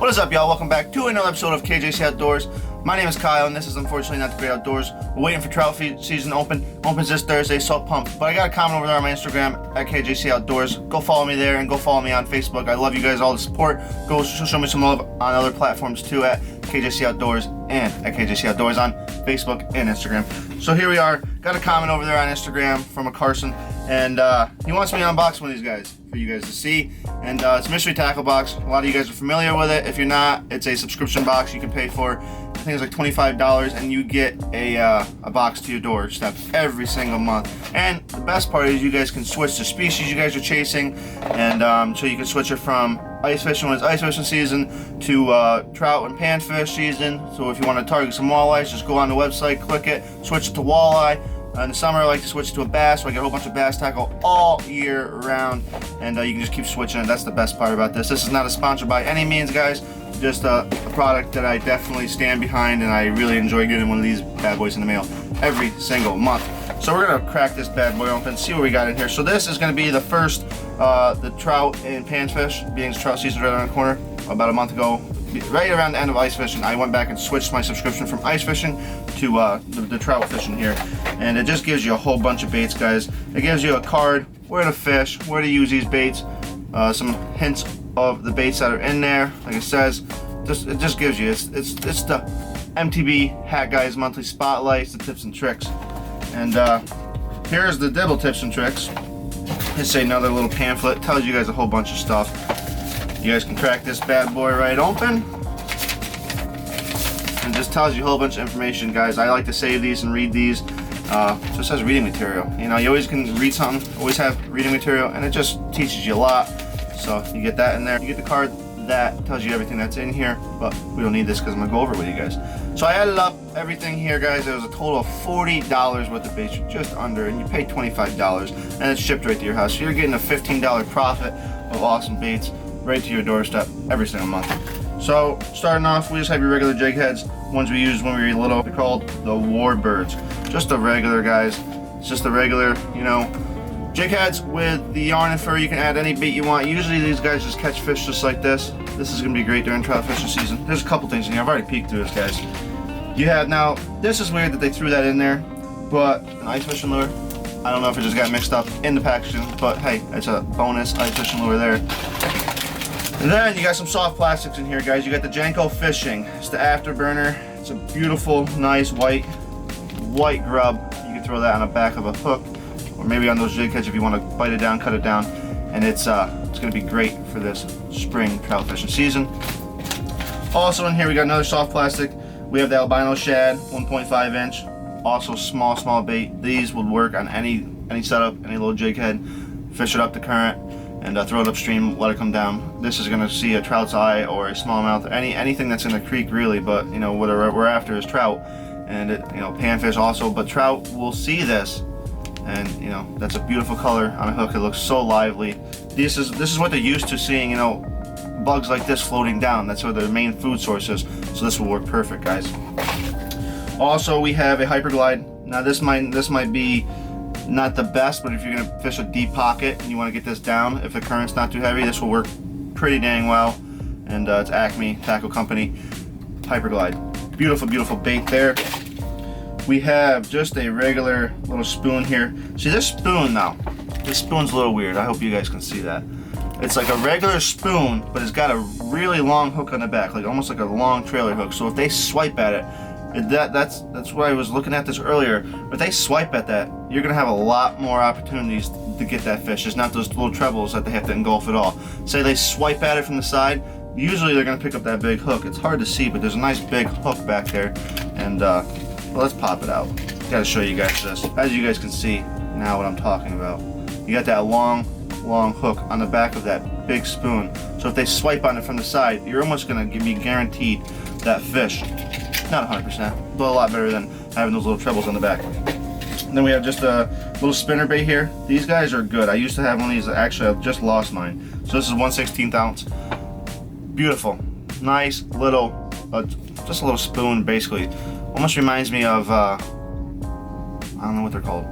What is up, y'all? Welcome back to another episode of Kjcoutdoors. My name is Kyle, and this is unfortunately not the Great Outdoors. We're waiting for trout season opens this Thursday, so pumped. But I got a comment over there on my Instagram at Kjcoutdoors. Go follow me there, and go follow me on Facebook. I love you guys, all the support. Go show me some love on other platforms too, at Kjcoutdoors and at Kjcoutdoors on Facebook and Instagram. So here we are. Got a comment over there on Instagram from a Carson, and he wants me to unbox one of these guys for you guys to see. And it's a mystery tackle box. A lot of you guys are familiar with it. If you're not, it's a subscription box you can pay for. I think it's like $25, and you get a box to your doorstep every single month. And the best part is you guys can switch the species you guys are chasing, and so you can switch it from ice fishing when it's ice fishing season to trout and panfish season. So if you want to target some walleyes, just go on the website, click it, switch it to walleye. In the summer, I like to switch to a bass, so I get a whole bunch of bass tackle all year round, and you can just keep switching it. That's the best part about this. This is not a sponsor by any means, guys. Just a product that I definitely stand behind, and I really enjoy getting one of these bad boys in the mail every single month. So we're gonna crack this bad boy open, see what we got in here. So this is gonna be the first, the trout and panfish, being trout season right around the corner. About a month ago, right around the end of ice fishing, I went back and switched my subscription from ice fishing to the trout fishing here. And it just gives you a whole bunch of baits, guys. It gives you a card, where to fish, where to use these baits, some hints of the baits that are in there. Like it says, it just gives you, it's the MTB Hat Guys monthly spotlight. It's the tips and tricks. And here's the Dibble tips and tricks. It's another little pamphlet, tells you guys a whole bunch of stuff. You guys can crack this bad boy right open, and just tells you a whole bunch of information, guys. I like to save these and read these. Just as reading material. You know, you always can read something, always have reading material, and it just teaches you a lot. So you get that in there. You get the card that tells you everything that's in here, but we don't need this because I'm gonna go over it with you guys. So I added up everything here, guys. It was a total of $40 worth of baits, just under, and you pay $25, and it's shipped right to your house. So you're getting a $15 profit of awesome baits right to your doorstep every single month. So starting off, we just have your regular jig heads, ones we used when we were little. They're called the Warbirds. Just the regular, guys. It's just the regular, you know, jig heads with the yarn and fur. You can add any bait you want. Usually these guys just catch fish just like this. This is gonna be great during trout fishing season. There's a couple things in here. I've already peeked through this, guys. You have now, this is weird that they threw that in there, but an ice fishing lure. I don't know if it just got mixed up in the packaging, but hey, it's a bonus ice fishing lure there. And then you got some soft plastics in here, guys. You got the Kjco Fishing. It's the afterburner. It's a beautiful, nice white grub. You can throw that on the back of a hook, or maybe on those jig heads if you want to bite it down, cut it down. And it's going to be great for this spring trout fishing season. Also in here we got another soft plastic. We have the albino shad, 1.5 inch. Also small bait. These would work on any setup, any little jig head. Fish it up the current and throw it upstream, let it come down. This is going to see a trout's eye or a smallmouth, anything that's in the creek really, but you know what we're after is trout, and you know, panfish also, but trout will see this, and you know, that's a beautiful color on a hook. It looks so lively. This is what they're used to seeing, you know, bugs like this floating down. That's where their main food source is, so this will work perfect, guys. Also, we have a Hyperglide. Now this might be not the best, but if you're gonna fish a deep pocket and you want to get this down, if the current's not too heavy, this will work pretty dang well. And it's Acme Tackle Company Hyperglide. Beautiful bait there. We have just a regular little spoon here. See this spoon now, this spoon's a little weird. I hope you guys can see that. It's like a regular spoon, but it's got a really long hook on the back, like almost like a long trailer hook. So if they swipe at it, that's what I was looking at this earlier. If they swipe at that, you're gonna have a lot more opportunities to get that fish. It's not those little trebles that they have to engulf at all. Say they swipe at it from the side, usually they're gonna pick up that big hook. It's hard to see, but there's a nice big hook back there. And well, let's pop it out. Gotta show you guys this. As you guys can see now what I'm talking about. You got that long hook on the back of that big spoon. So if they swipe on it from the side, you're almost gonna be guaranteed that fish. Not 100%, but a lot better than having those little trebles on the back. And then we have just a little spinner bait here. These guys are good. I used to have one of these. Actually, I've just lost mine. So this is 1/16 ounce. Beautiful, nice little, just a little spoon basically. Almost reminds me of, I don't know what they're called.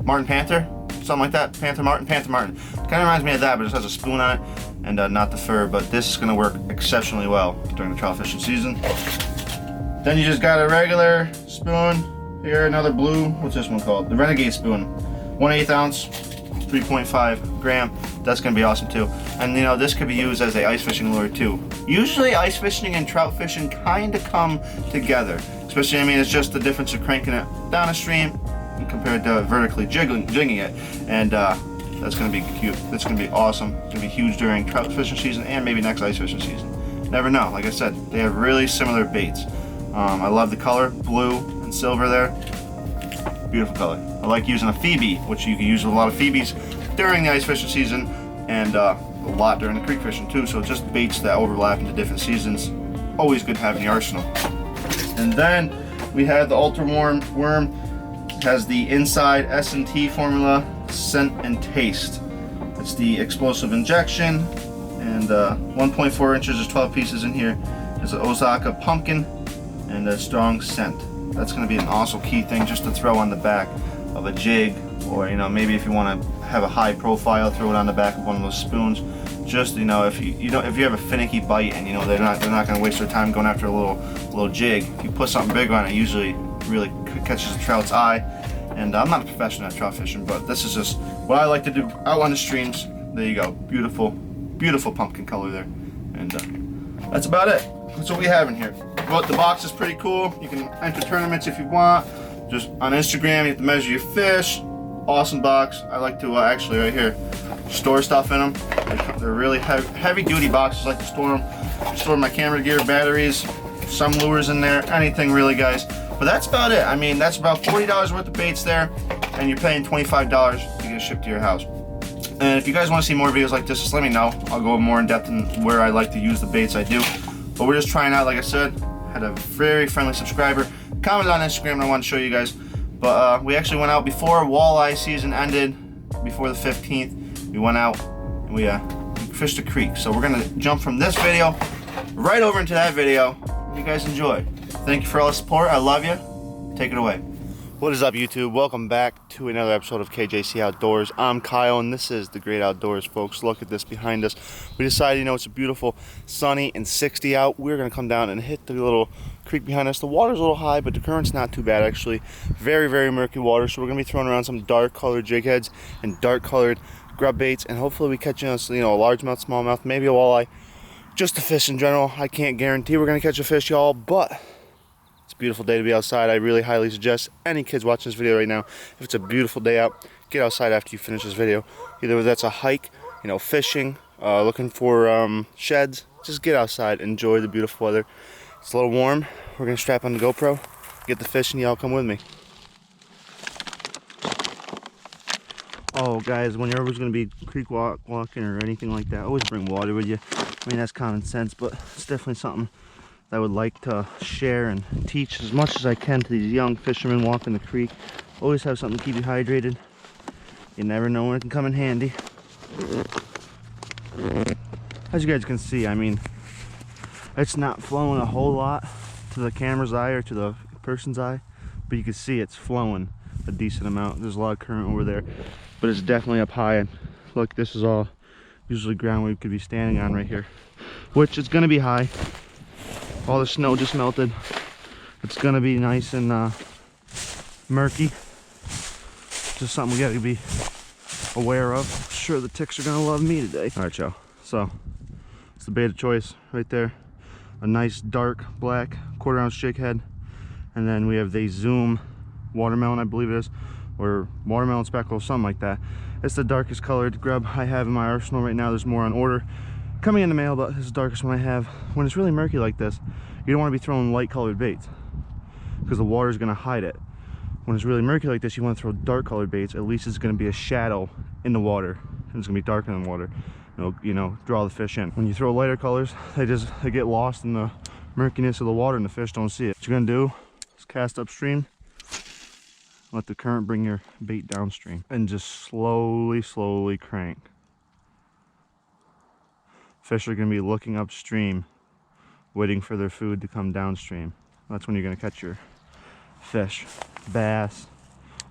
Martin Panther? Something like that. Panther Martin. Kind of reminds me of that, but it just has a spoon on it. and not the fur, but this is gonna work exceptionally well during the trout fishing season. Then you just got a regular spoon here, another blue, what's this one called? The Renegade Spoon, 1/8 ounce, 3.5 gram. That's gonna be awesome too. And you know, this could be used as a ice fishing lure too. Usually ice fishing and trout fishing kind of come together. Especially, I mean, it's just the difference of cranking it down a stream compared to vertically jigging it. And that's gonna be cute. That's gonna be awesome. It's gonna be huge during trout fishing season and maybe next ice fishing season. Never know. Like I said, they have really similar baits. I love the color, blue and silver there. Beautiful color. I like using a Phoebe, which you can use a lot of Phoebes during the ice fishing season, and a lot during the creek fishing too. So just baits that overlap into different seasons. Always good to have in the arsenal. And then we have the Ultra Worm. It has the inside S&T formula, scent and taste. It's the explosive injection, and 1.4 inches, there's 12 pieces in here. There's an Osaka pumpkin and a strong scent. That's going to be an awesome key thing just to throw on the back of a jig, or you know, maybe if you want to have a high profile, throw it on the back of one of those spoons. Just, you know, if you have a finicky bite and you know they're not going to waste their time going after a little jig. If you put something big on it, usually really catches the trout's eye. And I'm not a professional at trout fishing, but this is just what I like to do out on the streams. There you go, beautiful, beautiful pumpkin color there. And that's about it. That's what we have in here. But the box is pretty cool. You can enter tournaments if you want. Just on Instagram, you have to measure your fish. Awesome box. I like to actually right here store stuff in them. They're really heavy duty boxes. I like to store them. Store my camera gear, batteries, some lures in there, anything really, guys. But that's about it. I mean, that's about $40 worth of baits there, and you're paying $25 to get it shipped to your house. And if you guys want to see more videos like this, just let me know. I'll go more in depth in where I like to use the baits I do. But we're just trying out, like I said. Had a very friendly subscriber commented on Instagram and I want to show you guys. But we actually went out before walleye season ended, before the 15th. We went out and we fished a creek. So we're gonna jump from this video right over into that video. You guys enjoy. Thank you for all the support. I love you. Take it away. What is up, YouTube? Welcome back to another episode of Kjcoutdoors. I'm Kyle and this is the great outdoors, folks. Look at this behind us. We decided, you know, it's a beautiful sunny and 60 out. We're gonna come down and hit the little creek behind us. The water's a little high, but the current's not too bad actually. Very, very murky water. So we're gonna be throwing around some dark colored jig heads and dark colored grub baits, and hopefully we catch us, you know, a largemouth, smallmouth, maybe a walleye. Just a fish in general. I can't guarantee we're gonna catch a fish, y'all, but it's a beautiful day to be outside. I really highly suggest any kids watching this video right now, if it's a beautiful day out, get outside after you finish this video. Either that's a hike, you know, fishing, looking for sheds, just get outside, enjoy the beautiful weather. It's a little warm. We're gonna strap on the GoPro, get the fish, and y'all come with me. Oh guys, when you're always gonna be creek walking or anything like that, always bring water with you. I mean, that's common sense, but it's definitely something that I would like to share and teach as much as I can to these young fishermen walking the creek. Always have something to keep you hydrated. You never know when it can come in handy. As you guys can see, I mean, it's not flowing a whole lot to the camera's eye or to the person's eye, but you can see it's flowing a decent amount. There's a lot of current over there, but it's definitely up high. And look, this is all usually ground we could be standing on right here, which is going to be high. All the snow just melted. It's going to be nice and murky. Just something we got to be aware of. I'm sure the ticks are going to love me today. All right, y'all. So it's the bait of choice right there. A nice dark black 1/4 ounce jig head, and then we have the Zoom watermelon, I believe it is, or watermelon speckle, something like that. It's the darkest colored grub I have in my arsenal right now. There's more on order coming in the mail, but this is the darkest one I have. When it's really murky like this, you don't want to be throwing light colored baits because the water is going to hide it. When it's really murky like this, you want to throw dark colored baits. At least it's going to be a shadow in the water, and it's going to be darker than water. It'll, you know, draw the fish in. When you throw lighter colors, they get lost in the murkiness of the water and the fish don't see it. What you're going to do is cast upstream, let the current bring your bait downstream, and just slowly crank. Fish are going to be looking upstream, waiting for their food to come downstream. That's when you're going to catch your fish. Bass,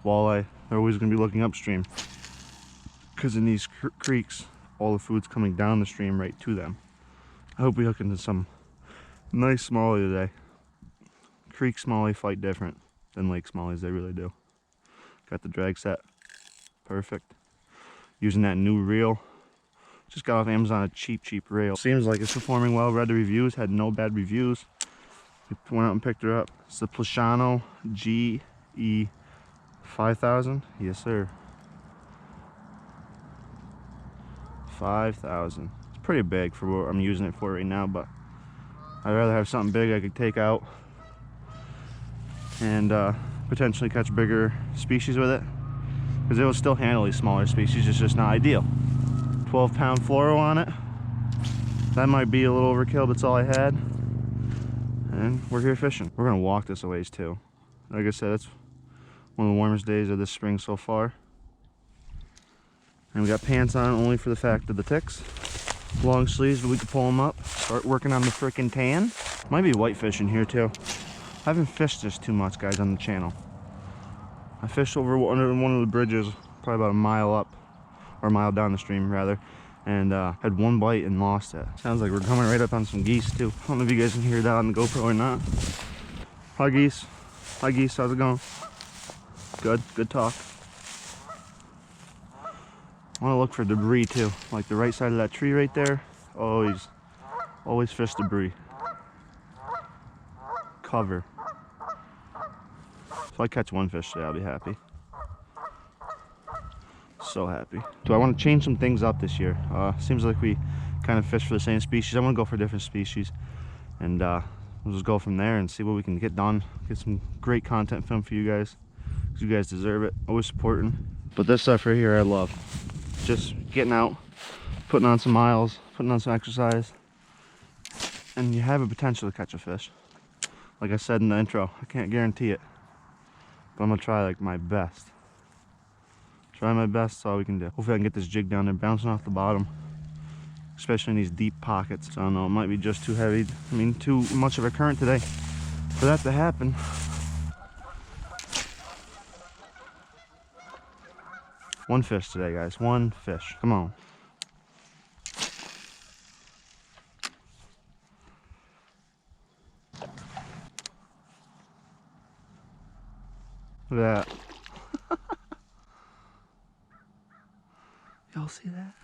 walleye, they're always going to be looking upstream, because in these creeks, all the food's coming down the stream right to them. I hope we hook into some nice smallie today. Creek smallie fight different than lake smallies, they really do. Got the drag set, perfect. Using that new reel. Just got off Amazon a cheap reel. Seems like it's performing well. Read the reviews, had no bad reviews. Went out and picked her up. It's the Plashano GE 5000. Yes, sir. 5,000. It's pretty big for what I'm using it for right now, but I'd rather have something big I could take out and potentially catch bigger species with it, because it will still handle these smaller species. It's just not ideal. 12-pound fluoro on it. That might be a little overkill, but it's all I had. And we're here fishing. We're gonna walk this a ways too. Like I said, it's one of the warmest days of this spring so far. And we got pants on only for the fact of the ticks. Long sleeves, but we can pull them up. Start working on the frickin' tan. Might be whitefish in here too. I haven't fished this too much, guys, on the channel. I fished over under one of the bridges, probably about a mile up, or a mile down the stream rather, and had one bite and lost it. Sounds like we're coming right up on some geese too. I don't know if you guys can hear that on the GoPro or not. Hi geese. Hi geese, how's it going? Good, good talk. I want to look for debris too, like the right side of that tree right there. Always fish debris. Cover. If I catch one fish today, I'll be happy. So happy. Do I want to change some things up this year? Seems like we kind of fish for the same species. I want to go for different species, and we'll just go from there and see what we can get done. Get some great content film for you guys, because you guys deserve it. Always supporting. But this stuff right here I love. Just getting out, putting on some miles, putting on some exercise, and you have a potential to catch a fish. Like I said in the intro, I can't guarantee it, but I'm gonna try like my best. Try my best, that's all we can do. Hopefully I can get this jig down there bouncing off the bottom, especially in these deep pockets. So I don't know, it might be just too heavy. I mean, too much of a current today for that to happen. One fish today, guys, one fish. Come on. Look at that. Y'all see that?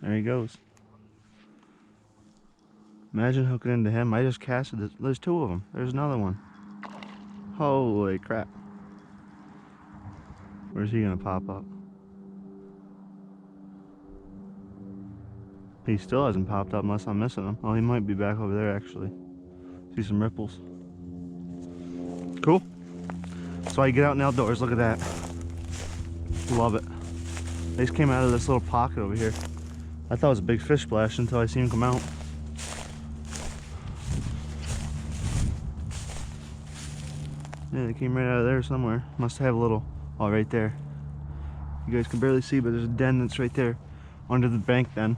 There he goes. Imagine hooking into him. I just casted this. There's two of them. There's another one. Holy crap. Where's he gonna pop up? He still hasn't popped up unless I'm missing him. Oh, he might be back over there actually. See some ripples. Cool. That's why you get out in the outdoors. Look at that. Love it. They just came out of this little pocket over here. I thought it was a big fish splash until I seen him come out. Yeah, they came right out of there somewhere. Must have a little, oh, right there. You guys can barely see, but there's a den that's right there under the bank then.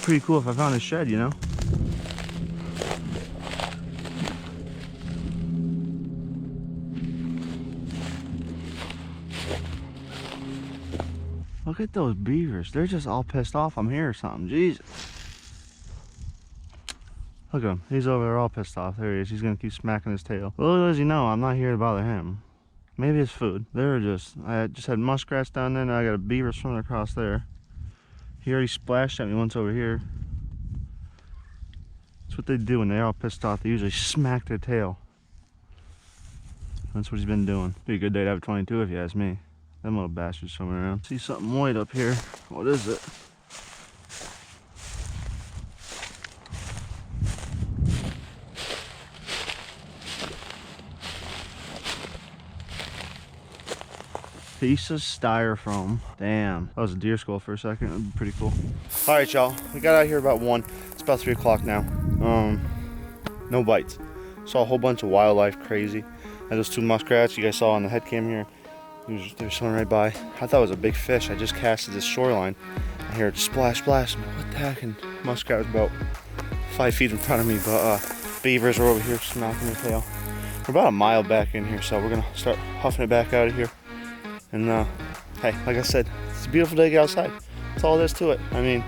Pretty cool if I found a shed, you know? Look at those beavers. They're just all pissed off I'm here or something. Jesus. Look at him. He's over there all pissed off. There he is. He's going to keep smacking his tail. Little does he know, I'm not here to bother him. Maybe it's food. I just had muskrats down there. Now I got a beaver swimming across there. He already splashed at me once over here. That's what they do when they're all pissed off. They usually smack their tail. That's what he's been doing. Be a good day to have a 22 if you ask me. Them little bastards swimming around. See something white up here. What is it? Piece of styrofoam. Damn. That was a deer skull for a second. That'd be pretty cool. All right, y'all. We got out here about 1. It's about 3 o'clock now. No bites. Saw a whole bunch of wildlife, crazy. And those 2 muskrats you guys saw on the head cam here. There's someone right by. I thought it was a big fish. I just casted this shoreline. I hear it splash, splash. I'm like, what the heck? And muskrat was about 5 feet in front of me, but beavers are over here smacking their tail. We're about a mile back in here, so we're gonna start huffing it back out of here. And hey, like I said, it's a beautiful day to get outside. That's all there is to it. I mean,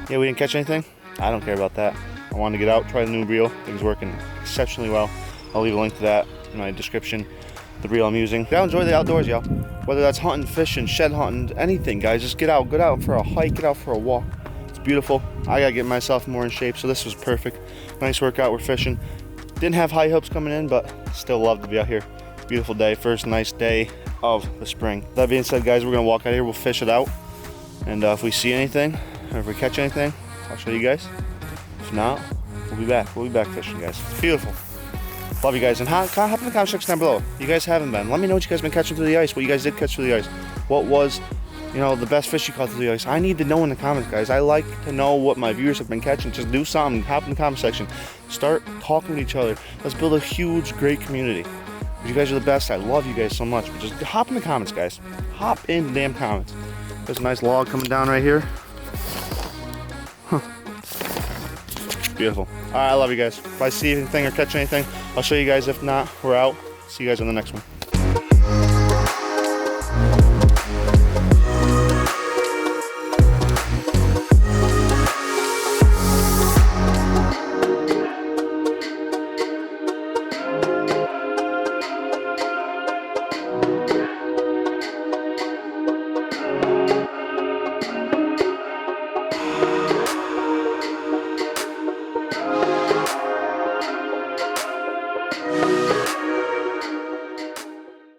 yeah, we didn't catch anything. I don't care about that. I wanted to get out, try the new reel. Things working exceptionally well. I'll leave a link to that in my description. The reel I'm using. Gotta enjoy the outdoors, y'all. Whether that's hunting, fishing, shed hunting, anything, guys. Just get out for a hike, get out for a walk. It's beautiful. I gotta get myself more in shape, so this was perfect. Nice workout. We're fishing. Didn't have high hopes coming in, but still love to be out here. Beautiful day. First nice day of the spring. That being said, guys, we're gonna walk out here. We'll fish it out, and if we see anything, or if we catch anything, I'll show you guys. If not, we'll be back. We'll be back fishing, guys. It's beautiful. Love you guys, and hop in the comment section down below. You guys haven't been. Let me know what you guys been catching through the ice. What you guys did catch through the ice. What was, you know, the best fish you caught through the ice. I need to know in the comments, guys. I like to know what my viewers have been catching. Just do something. Hop in the comment section. Start talking to each other. Let's build a huge, great community. You guys are the best. I love you guys so much. But just hop in the comments, guys. Hop in the damn comments. There's a nice log coming down right here. Huh. Beautiful. All right, I love you guys. If I see anything or catch anything, I'll show you guys. If not, we're out. See you guys on the next one.